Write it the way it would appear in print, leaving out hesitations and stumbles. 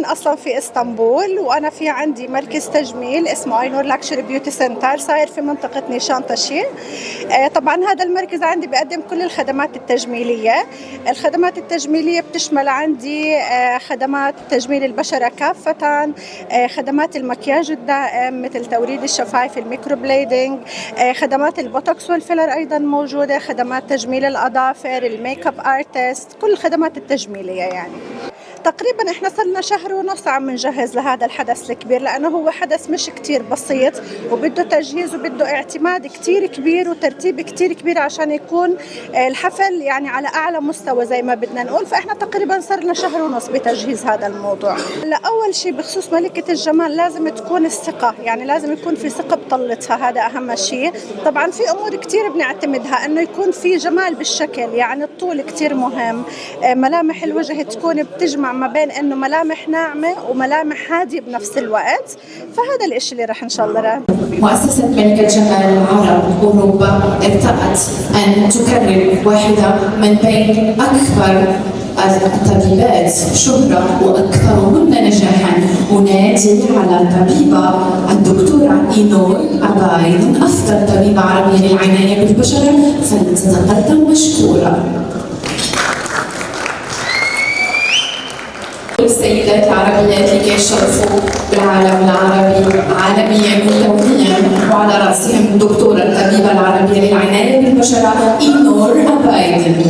ساكنين أصلا في اسطنبول، وأنا في عندي مركز تجميل اسمه اينور لاكشري بيوتي سنتر صاير في منطقة نيشانتاشي. طبعا هذا المركز عندي بيقدم كل الخدمات التجميلية. الخدمات التجميلية بتشمل عندي خدمات تجميل البشرة كافة، خدمات المكياج الدائم مثل توريد الشفايف، الميكروبليدنج، خدمات البوتوكس والفيلر أيضا موجودة، خدمات تجميل الأظافر، الميك اب ارتست، كل الخدمات التجميلية يعني. تقريبا احنا صرنا شهر ونص عم نجهز لهذا الحدث الكبير، لانه هو حدث مش كتير بسيط وبده تجهيز وبده اعتماد كتير كبير وترتيب كتير كبير عشان يكون الحفل يعني على اعلى مستوى زي ما بدنا نقول. فاحنا تقريبا صرنا شهر ونص بتجهيز هذا الموضوع. اول شيء بخصوص ملكة الجمال لازم تكون الثقة، يعني لازم يكون في ثقة بطلتها، هذا اهم شيء. طبعا في امور كتير بنعتمدها، انه يكون في جمال بالشكل، يعني الطول كتير مهم، ملامح الوجه تكون بتجمع ما بين انه ملامح ناعمه وملامح هاديه بنفس الوقت. فهذا الاشي اللي راح ان شاء الله راح. مؤسسة ملكة جمال العرب أوروبا ارتأت أن تكرم واحدة من بين أكبر الطبيبات شهرة وأكثرهن نجاحا. أنادي على الطبيبة الدكتورة إينور أبايد، أفضل طبيبة عربية للعناية بالبشرة، فلتتقدم مشكورة. السيدات العربيات لكي يشرفوا بالعالم العربي عالميا ودوليا، وعلى رأسهم الدكتورة الطبيبة العربية للعناية بالبشرة إينور أبايد.